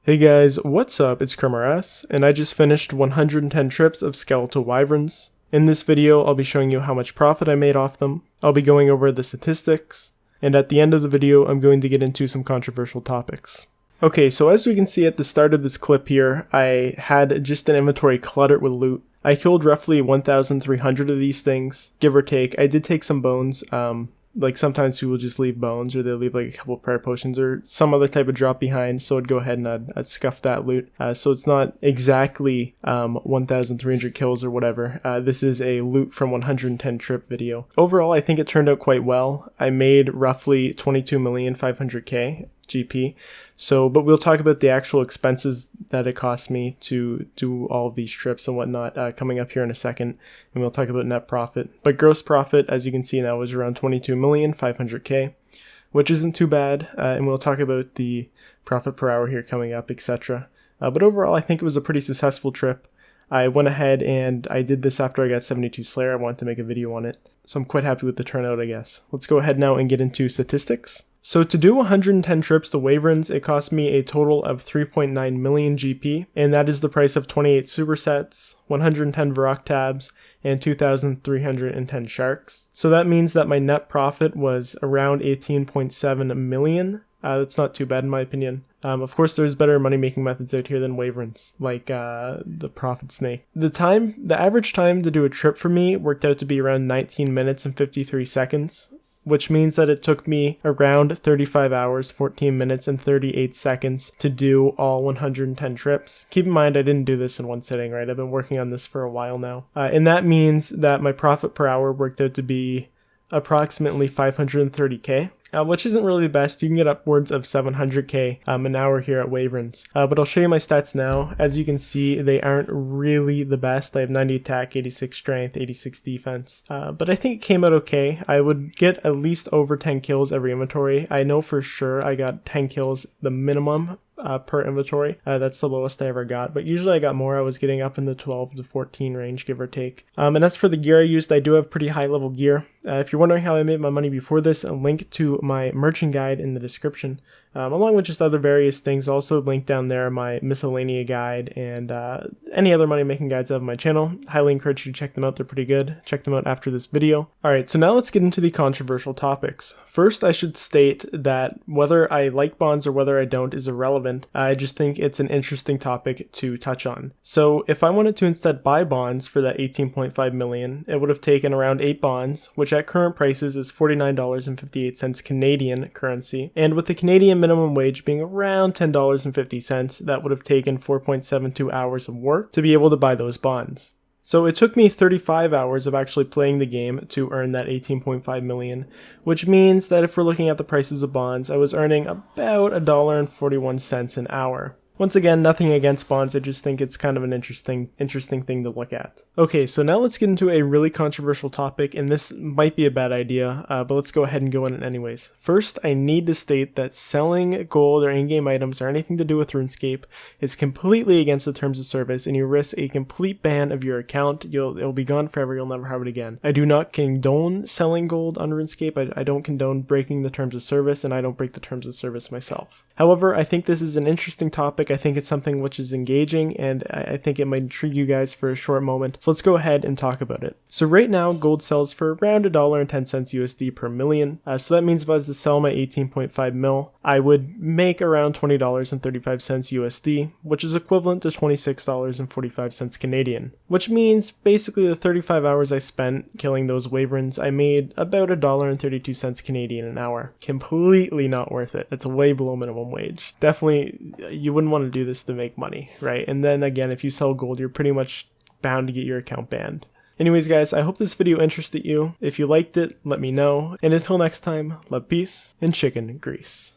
Hey guys, what's up? It's Crumb, and I just finished 110 trips of Skeletal Wyverns. In this video, I'll be showing you how much profit I made off them. I'll be going over the statistics, and at the end of the video, I'm going to get into some controversial topics. Okay, so as we can see at the start of this clip here, I had just an inventory cluttered with loot. I killed roughly 1,300 of these things, give or take. I did take some bones. Like sometimes people just leave bones, or they leave like a couple prayer potions or some other type of drop behind, so I'd go ahead and I'd scuff that loot. So it's not exactly 1,300 kills or whatever. This is a loot from 110 trip video. Overall, I think it turned out quite well. I made roughly 22,500,000 GP. But we'll talk about the actual expenses that it cost me to do all of these trips and whatnot coming up here in a second, and we'll talk about net profit. But gross profit, as you can see now, was around 22,500,000, which isn't too bad, and we'll talk about the profit per hour here coming up, etc. But overall, I think it was a pretty successful trip. I went ahead and I did this after I got 72 Slayer. I wanted to make a video on it, so I'm quite happy with the turnout, I guess. Let's go ahead now and get into statistics. So to do 110 trips to Wyverns, it cost me a total of 3.9 million GP, and that is the price of 28 supersets, 110 Varrock tabs, and 2,310 sharks. So that means that my net profit was around 18.7 million. That's not too bad in my opinion. Of course, there's better money-making methods out here than Wyverns, like the Profit Snake. The average time to do a trip for me worked out to be around 19 minutes and 53 seconds, which means that it took me around 35 hours, 14 minutes, and 38 seconds to do all 110 trips. Keep in mind, I didn't do this in one sitting, right? I've been working on this for a while now. And that means that my profit per hour worked out to be approximately 530k. Which isn't really the best. You can get upwards of 700k an hour here at Wyverns. But I'll show you my stats now. As you can see, they aren't really the best. I have 90 attack, 86 strength, 86 defense. But I think it came out okay. I would get at least over 10 kills every inventory. I know for sure I got 10 kills, the minimum per inventory. That's the lowest I ever got, but usually I got more. I was getting up in the 12 to 14 range, give or take. And as for the gear I used, I do have pretty high level gear. If you're wondering how I made my money before this, a link to my merchant guide in the description, along with just other various things. Also link down there my miscellanea guide and any other money making guides I have on my channel. Highly encourage you to check them out. They're pretty good. Check them out after this video. Alright, so now let's get into the controversial topics. First, I should state that whether I like bonds or whether I don't is irrelevant. I just think it's an interesting topic to touch on. So if I wanted to instead buy bonds for that 18.5 million, it would have taken around 8 bonds, which at current prices is $49.58 Canadian currency. And with the Canadian minimum wage being around $10.50, that would have taken 4.72 hours of work to be able to buy those bonds. So it took me 35 hours of actually playing the game to earn that 18.5 million, which means that if we're looking at the prices of bonds, I was earning about $1.41 an hour. Once again, nothing against bonds, I just think it's kind of an interesting thing to look at. Okay, so now let's get into a really controversial topic, and this might be a bad idea, but let's go ahead and go in it anyways. First, I need to state that selling gold or in-game items or anything to do with RuneScape is completely against the terms of service, and you risk a complete ban of your account. It'll be gone forever, you'll never have it again. I do not condone selling gold on RuneScape, I don't condone breaking the terms of service, and I don't break the terms of service myself. However, I think this is an interesting topic. I think it's something which is engaging, and I think it might intrigue you guys for a short moment. So let's go ahead and talk about it. So right now, gold sells for around $1.10 USD per million. So that means if I was to sell my 18.5 mil, I would make around $20.35 USD, which is equivalent to $26.45 Canadian. Which means basically the 35 hours I spent killing those wyverns, I made about $1.32 Canadian an hour. Completely not worth it. It's way below minimum wage. Definitely, you wouldn't want to do this to make money, right? And then again, if you sell gold, you're pretty much bound to get your account banned. Anyways guys, I hope this video interested you. If you liked it, let me know. And until next time, love, peace, and chicken grease.